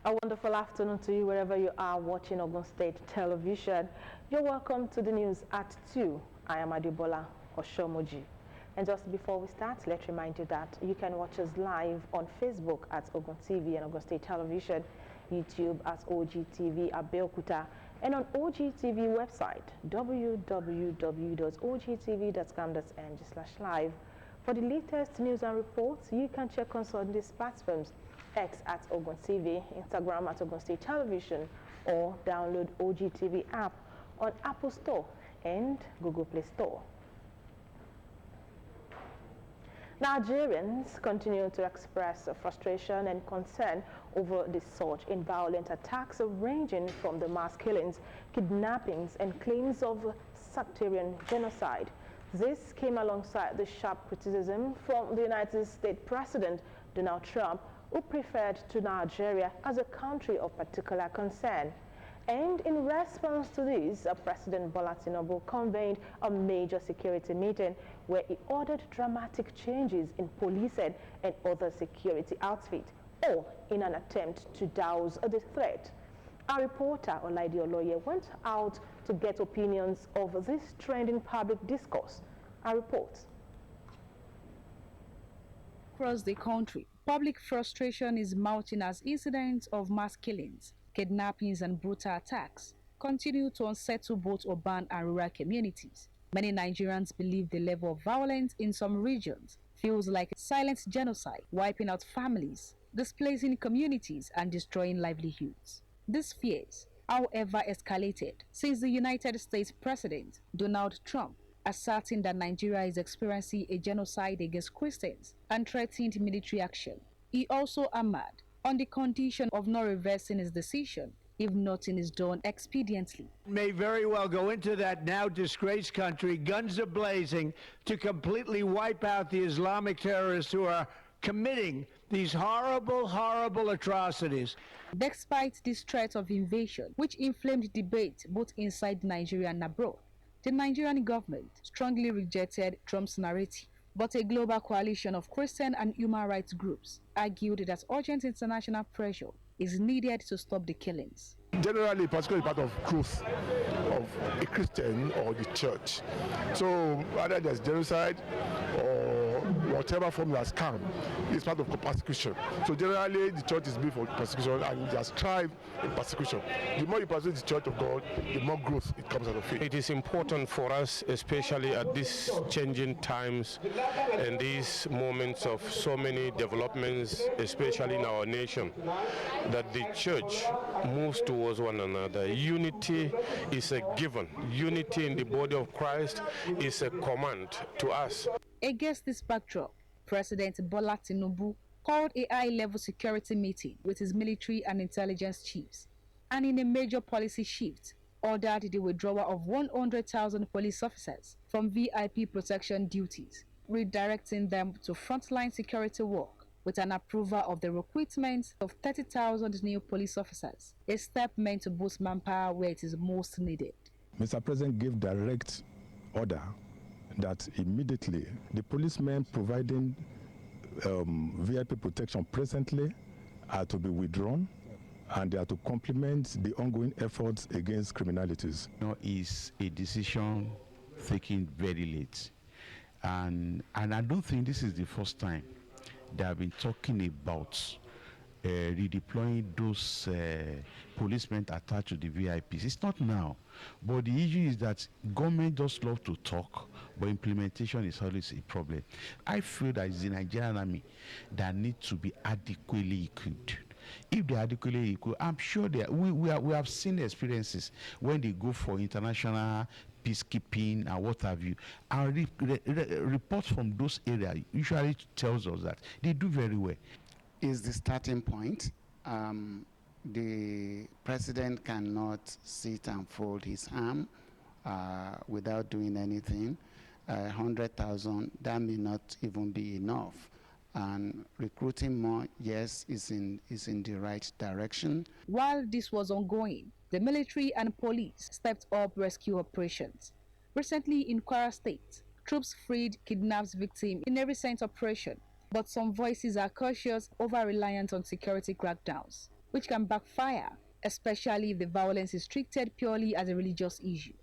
A wonderful afternoon to you wherever you are watching Ogun State Television. You're welcome to the news at 2. I am Adibola Oshomoji. And just before we start, let's remind you that you can watch us live on Facebook at Ogun TV and Ogun State Television, YouTube at OGTV Abeokuta, and on OGTV website www.ogtv.com.ng/live. For the latest news and reports, you can check us on these platforms: X at Ogun TV, Instagram at Ogun State Television, or download OGTV app on Apple Store and Google Play Store. Nigerians continue to express frustration and concern over the surge in violent attacks ranging from the mass killings, kidnappings, and claims of sectarian genocide. This came alongside the sharp criticism from the United States President Donald Trump, who referred to Nigeria as a country of particular concern. And in response to this, President Bola Tinubu convened a major security meeting where he ordered dramatic changes in policing and other security outfits, all in an attempt to douse the threat. Our reporter Olaide Oloye went out to get opinions of this trending public discourse. Our report. Across the country, public frustration is mounting as incidents of mass killings, kidnappings and brutal attacks continue to unsettle both urban and rural communities. Many Nigerians believe the level of violence in some regions feels like a silent genocide, wiping out families, displacing communities and destroying livelihoods. These fears, however, escalated since the United States President Donald Trump asserting that Nigeria is experiencing a genocide against Christians and threatened military action. He also hammered on the condition of not reversing his decision if nothing is done expediently. May very well go into that now disgraced country, guns a-blazing, to completely wipe out the Islamic terrorists who are committing these horrible, horrible atrocities. Despite this threat of invasion, which inflamed debate both inside Nigeria and abroad, the Nigerian government strongly rejected Trump's narrative. But a global coalition of Christian and human rights groups argued that urgent international pressure is needed to stop the killings. Generally, particularly part of growth of a Christian or the church. So whether there's genocide or whatever form has come, it's part of persecution. So generally, the church is built for persecution and it has thrived in persecution. The more you persecute the church of God, the more growth it comes out of it. It is important for us, especially at these changing times and these moments of so many developments, especially in our nation, that the church moves towards one another. Unity is a given. Unity in the body of Christ is a command to us. Against this backdrop, President Bola Tinubu called a high-level security meeting with his military and intelligence chiefs, and in a major policy shift, ordered the withdrawal of 100,000 police officers from VIP protection duties, redirecting them to frontline security work with an approval of the recruitment of 30,000 new police officers, a step meant to boost manpower where it is most needed. Mr. President gave direct order that immediately the policemen providing VIP protection presently are to be withdrawn and they are to complement the ongoing efforts against criminalities. Is a decision taken very late, and I don't think this is the first time they have been talking about redeploying those policemen attached to the VIPs. It's not now, but the issue is that government just love to talk, but implementation is always a problem. I feel that it's the Nigerian army that need to be adequately equipped. If they are adequately equipped, I'm sure we have seen experiences when they go for international peacekeeping and what have you, and reports from those areas usually tells us that they do very well. Is the starting point. The president cannot sit and fold his arm without doing anything. 100,000, that may not even be enough. And recruiting more, yes, is in the right direction. While this was ongoing, the military and police stepped up rescue operations. Recently in Kwara State, troops freed kidnapped victims in a recent operation. But some voices are cautious over reliant on security crackdowns. which can backfire, especially if the violence is treated purely as a religious issue.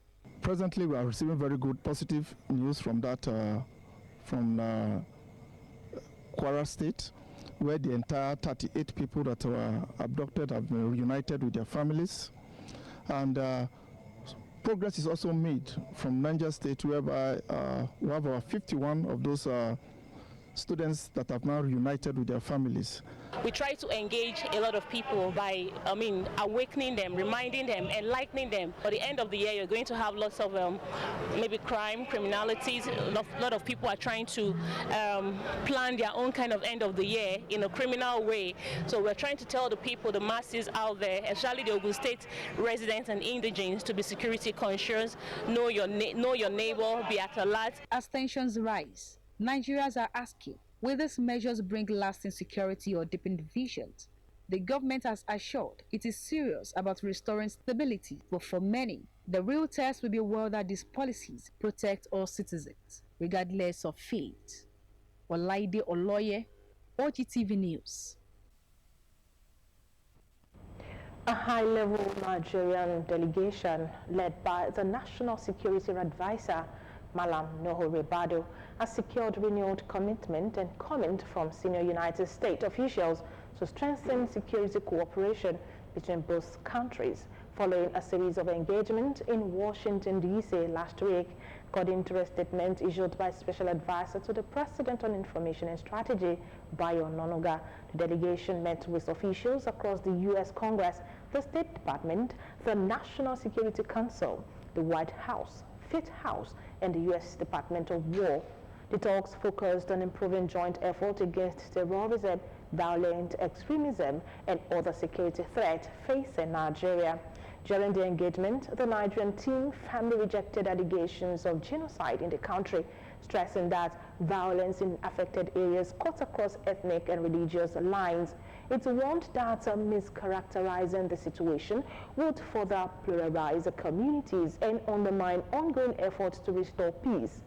Presently, we are receiving very good positive news from Kwara State, where the entire 38 people that were abducted have been reunited with their families. And progress is also made from Niger State, whereby we have 51 of those students that have now reunited with their families. We try to engage a lot of people by, awakening them, reminding them, enlightening them. At the end of the year, you're going to have lots of maybe crime, criminalities. A lot of people are trying to plan their own kind of end of the year in a criminal way. So we're trying to tell the people, the masses out there, especially the Ogun State residents and indigenes, to be security conscious, know your neighbor, be at alert. As tensions rise, Nigerians are asking, will these measures bring lasting security or deepen divisions? The government has assured it is serious about restoring stability, but for many, the real test will be whether these policies protect all citizens, regardless of faith. Olaide Oloye, OGTV News. A high-level Nigerian delegation led by the National Security Advisor, Malam Nuhu Ribadu, has secured renewed commitment and comment from senior United States officials to strengthen security cooperation between both countries, following a series of engagements in Washington, D.C. last week. According to a statement issued by Special Advisor to the President on Information and Strategy, Bayo Ononuga, the delegation met with officials across the U.S. Congress, the State Department, the National Security Council, the White House, Fifth House, and the U.S. Department of War. The talks focused on improving joint effort against terrorism, violent extremism, and other security threats facing Nigeria. During the engagement, the Nigerian team firmly rejected allegations of genocide in the country, stressing that violence in affected areas cuts across ethnic and religious lines. It warned that mischaracterizing the situation would further pluralize the communities and undermine ongoing efforts to restore peace.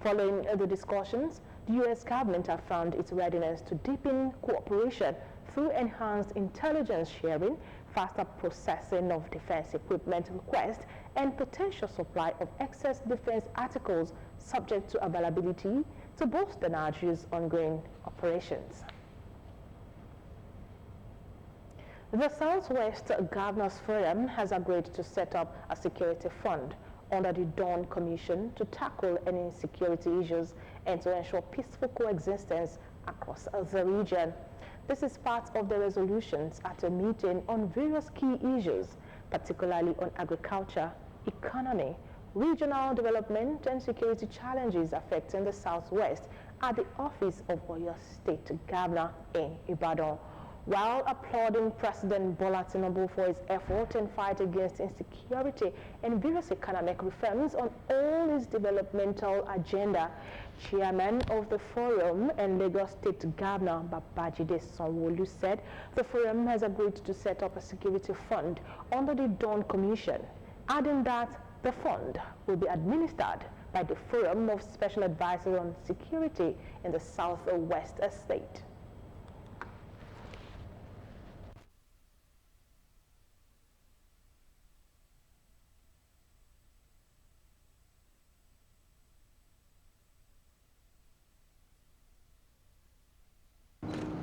Following the discussions, the U.S. government has found its readiness to deepen cooperation through enhanced intelligence sharing, faster processing of defense equipment requests, and potential supply of excess defense articles subject to availability to bolster Nigeria's ongoing operations. The Southwest Governors Forum has agreed to set up a security fund under the Dawn Commission to tackle any security issues and to ensure peaceful coexistence across the region. This is part of the resolutions at a meeting on various key issues, particularly on agriculture, economy, regional development, and security challenges affecting the Southwest at the office of Oyo State Governor in Ibadan. While applauding President Bola Tinubu for his effort and fight against insecurity and various economic reforms on all his developmental agenda, Chairman of the Forum and Lagos State Governor Babajide Sanwo-Olu said the Forum has agreed to set up a security fund under the Dawn Commission, adding that the fund will be administered by the Forum of Special Advisors on Security in the Southwest State.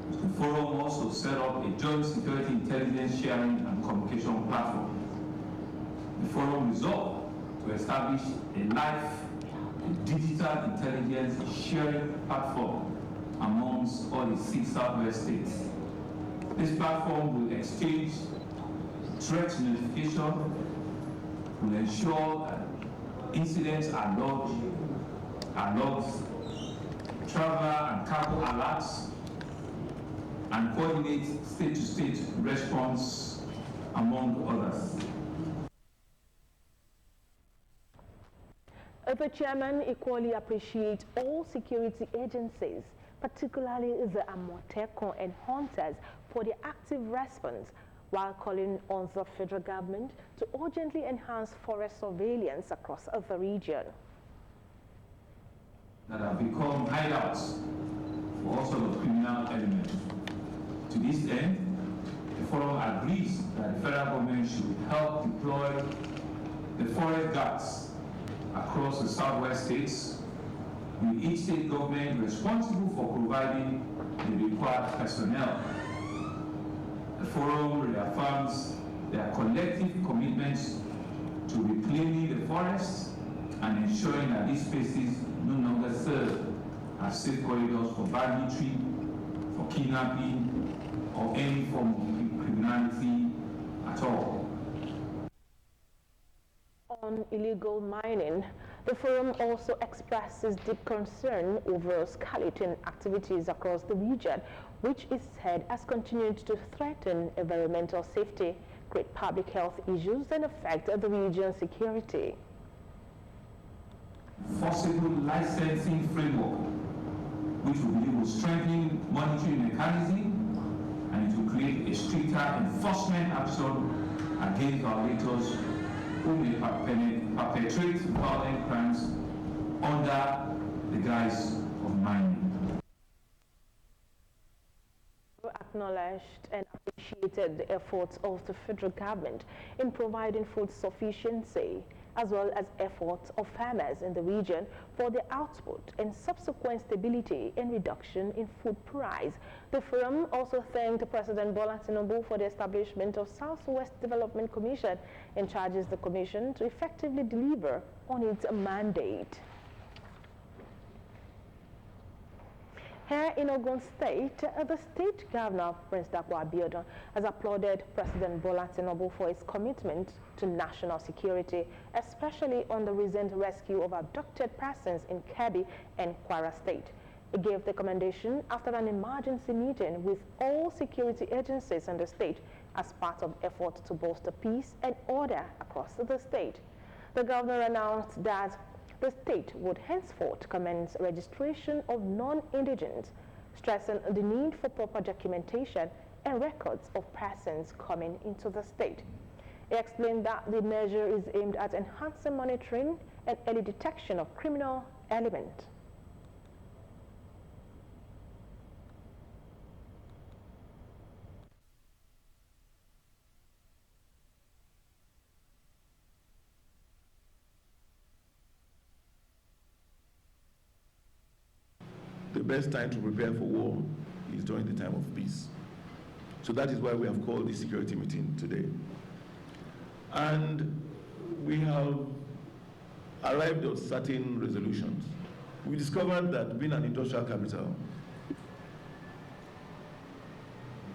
The forum also set up a joint security intelligence sharing and communication platform. The forum resolved to establish a live digital intelligence sharing platform amongst all the 6 Southwest states. This platform will exchange threat notification, will ensure that incidents are logged, traveler and cargo alerts, and coordinate state-to-state response, among others. The chairman equally appreciates all security agencies, particularly the Amotekun and hunters, for their active response, while calling on the federal government to urgently enhance forest surveillance across the region. That have become hideouts for all sorts of criminal elements. To this end, the forum agrees that the federal government should help deploy the forest guards across the southwest states, with each state government responsible for providing the required personnel. The forum reaffirms their collective commitments to reclaiming the forests and ensuring that these spaces no longer serve as safe corridors for banditry, for kidnapping, or any form of criminality at all. On illegal mining, the forum also expresses deep concern over skeleton activities across the region, which it said has continued to threaten environmental safety, create public health issues, and affect the region's security. Forcible licensing framework, which we believe will strengthen monitoring mechanism, and it will create a stricter enforcement action against violators who may perpetrate violent crimes under the guise of mining. Acknowledged and appreciated the efforts of the federal government in providing food sufficiency, as well as efforts of farmers in the region for their output and subsequent stability and reduction in food price. The forum also thanked President Bola Tinubu for the establishment of Southwest Development Commission and charges the commission to effectively deliver on its mandate. Here in Ogun State, the state governor, Prince Dakwa Abiodun, has applauded President Bola Tinubu for his commitment to national security, especially on the recent rescue of abducted persons in Kebbi and Kwara State. He gave the commendation after an emergency meeting with all security agencies in the state as part of efforts to bolster peace and order across the state. The governor announced that the state would henceforth commence registration of non-indigents, stressing the need for proper documentation and records of persons coming into the state. He explained that the measure is aimed at enhancing monitoring and early detection of criminal elements. The best time to prepare for war is during the time of peace. So that is why we have called this security meeting today. And we have arrived at certain resolutions. We discovered that being an industrial capital,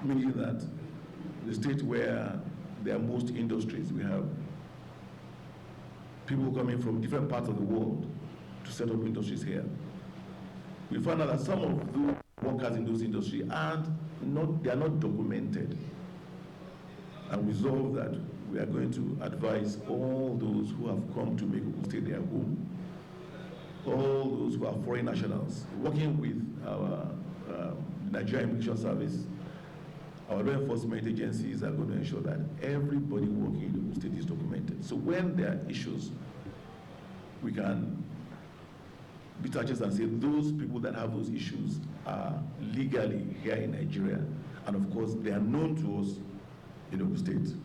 meaning that the state where there are most industries, we have people coming from different parts of the world to set up industries here. We found out that some of the workers in those industries they are not documented. And we resolved that we are going to advise all those who have come to make Ogun State their home, all those who are foreign nationals, working with our Nigerian Immigration Service, our law enforcement agencies are going to ensure that everybody working in Ogun State is documented. So when there are issues, we can beat our chest and say those people that have those issues are legally here in Nigeria, and of course they are known to us in Ogun State.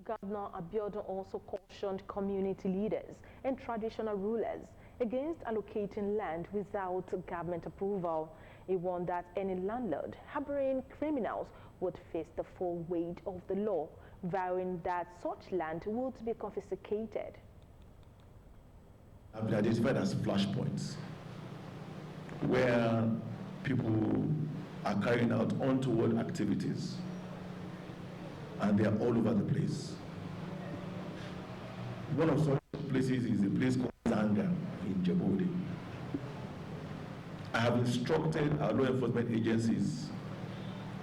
Governor Abiodun also cautioned community leaders and traditional rulers against allocating land without government approval. He warned that any landlord harboring criminals would face the full weight of the law, vowing that such land would be confiscated. Have been identified as flashpoints where people are carrying out untoward activities, and they are all over the place. One of such places is a place called Zanga in Djibouti. I have instructed our law enforcement agencies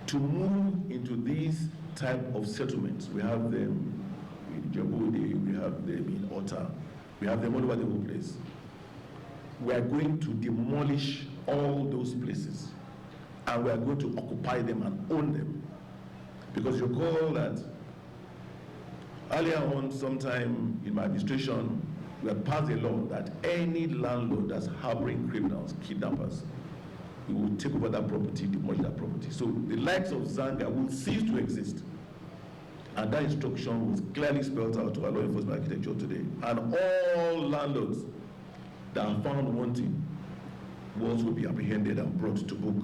to move into these type of settlements. We have them in Djibouti, we have them in Ota, we have them all over the whole place. We are going to demolish all those places, and we are going to occupy them and own them. Because you recall that earlier on, sometime in my administration, we had passed a law that any landlord that's harboring criminals, kidnappers, we will take over that property, demolish that property. So the likes of Zanga will cease to exist. And that instruction was clearly spelled out to our law enforcement architecture today. And all landlords that are found wanting will also be apprehended and brought to book.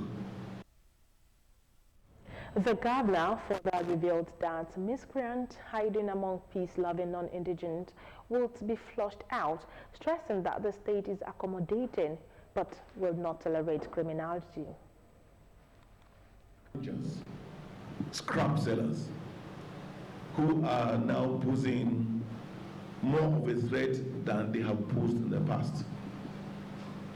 The governor further revealed that miscreants hiding among peace-loving non-indigent will be flushed out, stressing that the state is accommodating but will not tolerate criminality. Scrap sellers who are now posing more of a threat than they have posed in the past.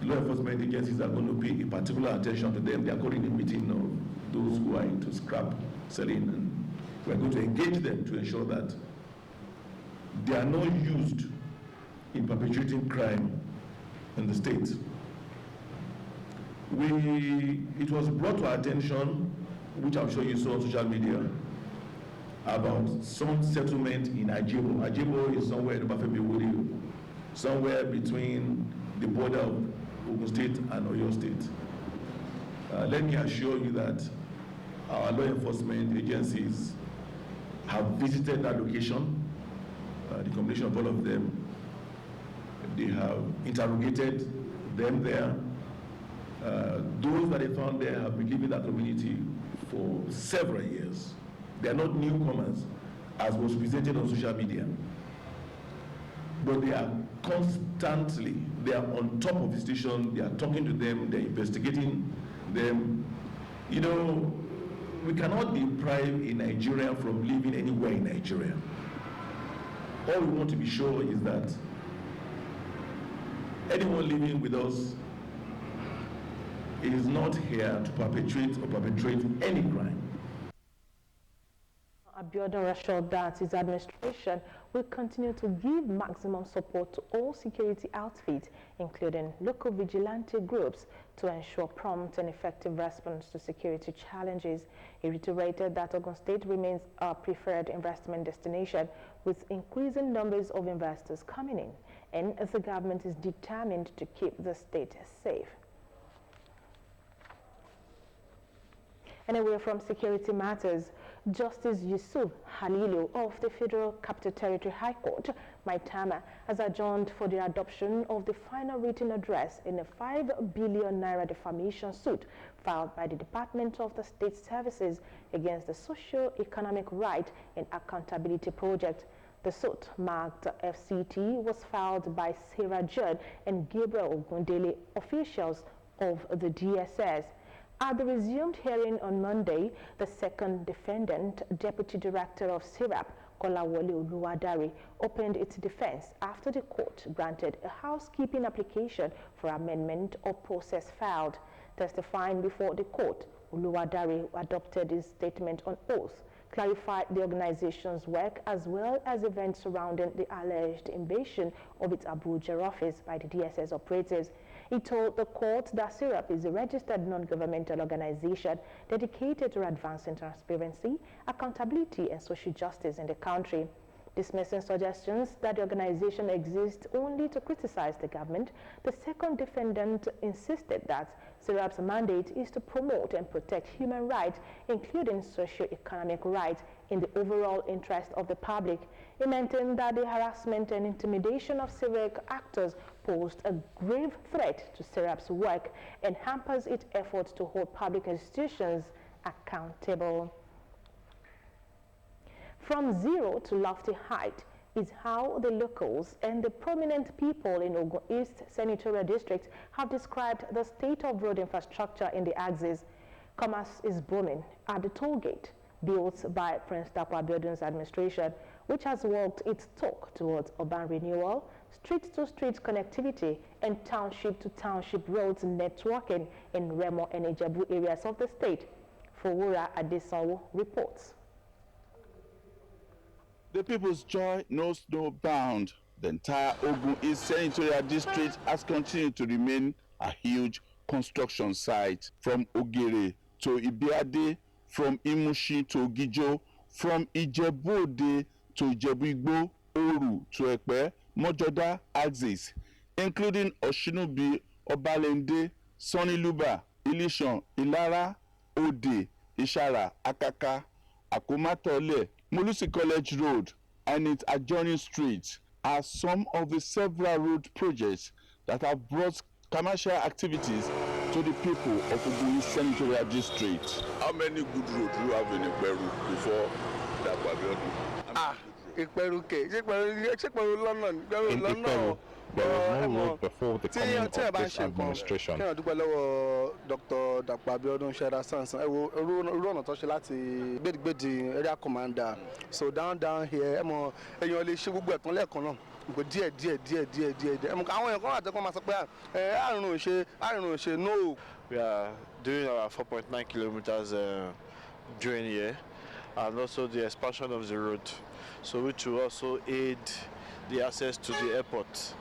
Law enforcement agencies are going to pay a particular attention to them. They are calling a meeting of those who are into scrap selling, and we are going to engage them to ensure that they are not used in perpetrating crime in the state. It was brought to our attention, which I'm sure you saw on social media, about some settlement in Ajebo. Ajebo is somewhere in Obafemi, somewhere between the border of Ogun State and Oyo State. Let me assure you that our law enforcement agencies have visited that location, the combination of all of them. They have interrogated them there. Those that they found there have been living in that community for several years. They are not newcomers, as was presented on social media. But they are constantly, they are on top of the station, they are talking to them, they're investigating them. You know, we cannot deprive a Nigerian from living anywhere in Nigeria. All we want to be sure is that anyone living with us is not here to perpetrate any crime. Abiodun assured that his administration will continue to give maximum support to all security outfits, including local vigilante groups, to ensure prompt and effective response to security challenges. He reiterated that Ogun State remains a preferred investment destination, with increasing numbers of investors coming in, and the government is determined to keep the state safe. And away from security matters, Justice Yusuf Halilu of the Federal Capital Territory High Court, Maitama, has adjourned for the adoption of the final written address in a 5 billion naira defamation suit filed by the Department of the State Services against the Socio-Economic Right and Accountability Project. The suit, marked FCT, was filed by Sarah Judd and Gabriel Ogundele, officials of the DSS. At the resumed hearing on Monday, the second defendant, Deputy Director of SIRAP, Kolawole Oluwadari, opened its defense after the court granted a housekeeping application for amendment of process filed. Testifying before the court, Oluwadari adopted his statement on oath, clarified the organization's work as well as events surrounding the alleged invasion of its Abuja office by the DSS operatives. He told the court that SIRAP is a registered non-governmental organization dedicated to advancing transparency, accountability, and social justice in the country. Dismissing suggestions that the organization exists only to criticize the government, the second defendant insisted that SIRAP's mandate is to promote and protect human rights, including socio-economic rights, in the overall interest of the public. He maintained that the harassment and intimidation of civic actors posed a grave threat to SIRAP's work and hampers its efforts to hold public institutions accountable. From zero to lofty height is how the locals and the prominent people in Ogun East Senatorial District have described the state of road infrastructure in the axis. Commerce is booming at the toll gate, built by Prince Dapo Abiodun's administration, which has walked its talk towards urban renewal, street-to-street connectivity, and township-to-township roads networking in Remo and Ijebu areas of the state. Fowura Adesanwo reports. The people's joy knows no bound. The entire Ogun East Senatorial District has continued to remain a huge construction site. From Ogere to Ibiade, from Imushi to Ogijo, from Ijebu-Ode to Ijebu-Igbo, Oru to Ekpe, Mojoda axis, including Oshinubi, Obalende, Soniluba, Ilishan, Ilara, Ode, Ishara, Akaka, Akomatole, Molusi College Road, and its adjoining streets are some of the several road projects that have brought commercial activities to the people of Ogun Senatorial District. How many good roads do you have in Iperu before that Abiodun? Iperu ke, Iperu London, In Iperu, there was no road before the coming of this administration. Kí ọdún lọ́wọ́ Dr. Dapo Abiodun Shera Sansan. Irú ọ̀nà tó ṣe láti gbèdìgbèdì area commander. So down here, èèyàn lè ṣe gbogbo ẹ̀tàn lẹ́ẹ̀kan náà. Díẹ̀. Àwọn èèyàn kan wà tẹ́kọ̀ máa sọ pé àrùn òṣè no. We are doing our 4.9 kilometers during the year, and also the expansion of the road, so which will also aid the access to the airport.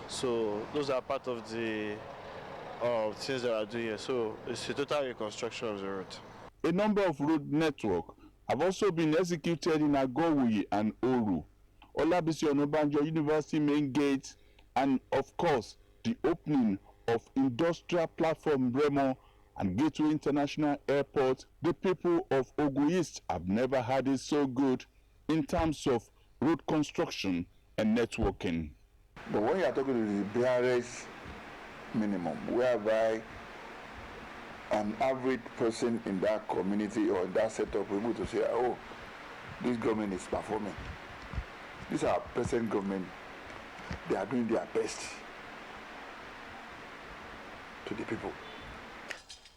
So those are part of the things that are doing here. So it's a total reconstruction of the road. A number of road networks have also been executed in Agowuyi and Oru, Olabisi Onabanjo University main gate, and of course the opening of industrial platform Remo and Gateway International Airport. The people of Ogun East have never had it so good in terms of road construction and networking. But when you are talking to the barest minimum, whereby an average person in that community or in that setup will be able to say, oh, this government is performing. This is our present government. They are doing their best to the people.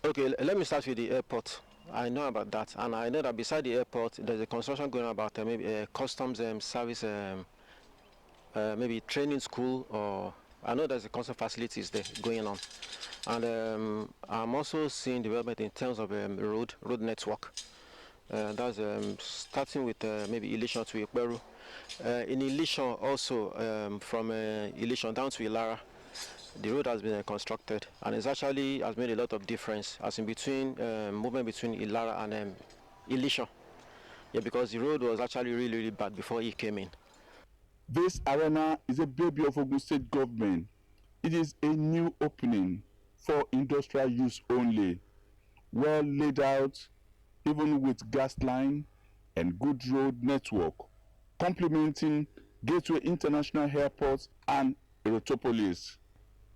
Okay, let me start with the airport. I know about that, and I know that beside the airport, there's a construction going on about maybe a customs service, maybe training school, or I know there's a constant facilities there going on. And I'm also seeing development in terms of road network. That's starting with maybe Ilishan to Iperu. In Ilishan also, from Ilishan down to Ilara, the road has been constructed, and it actually has made a lot of difference as in between movement between Ilara and Ilishan. Yeah, because the road was actually really bad before he came in. This arena is a baby of Ogun State government. It is a new opening for industrial use only, well laid out, even with gas line and good road network, complementing Gateway International Airport and Erotopolis,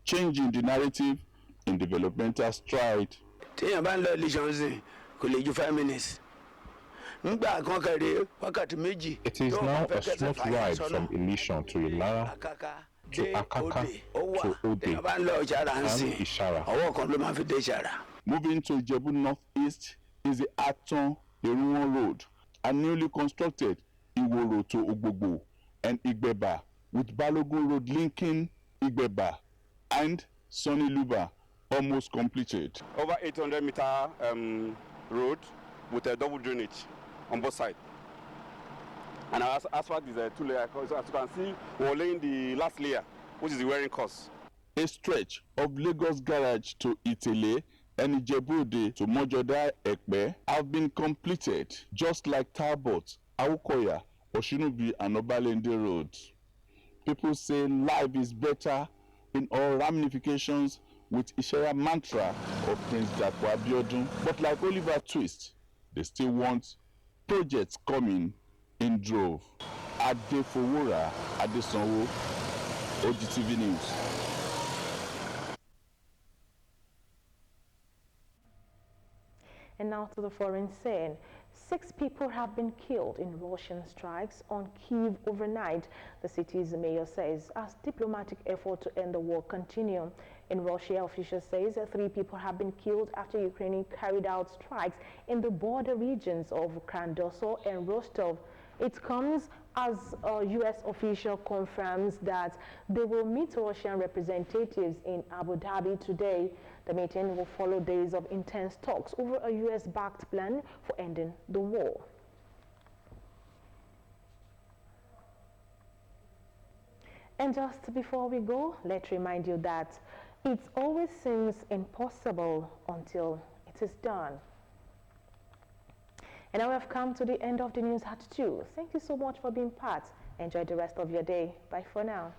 changing the narrative in developmental stride. Téèyàn bá ń lọ Ilishan kò lè ju 5 minutes. Nígbà kan kẹrẹ wákàtí méjì. It is now a smooth ride from Ilishan to Ilara to Akaka to Ode and Ishara. Moving to Ijebu Northeast is the Aton Eruwon Road, a newly constructed Iworo to Ogbogbo and Igbeba, with Balogun Road linking Igbeba and Soniluba almost completed. Over 800-meter road with a double drainage on both sides. And our asphalt is a 2-layer. So as you can see, we're laying the last layer, which is the wearing course. A stretch of Lagos Garage to Itele and Ijebu-Ode to Mojoda Ekpe have been completed, just like Talbot, Awukoya, Oshinubi and Obalende roads. People say life is better in all ramifications with Ishaya mantra of Prince Dapo Abiodun. But like Oliver Twist, they still want projects coming in drove. Adefowora Adesanwo, OGTV News. And now to the foreign scene. 6 people have been killed in Russian strikes on Kyiv overnight, the city's mayor says, as diplomatic efforts to end the war continue. In Russia, officials say 3 people have been killed after Ukraine carried out strikes in the border regions of Krasnoyarsk and Rostov. It comes as a U.S. official confirms that they will meet Russian representatives in Abu Dhabi today. The meeting will follow days of intense talks over a U.S.-backed plan for ending the war. And just before we go, let's remind you that it always seems impossible until it is done. And now we have come to the end of the news at 2. Thank you so much for being part. Enjoy the rest of your day. Bye for now.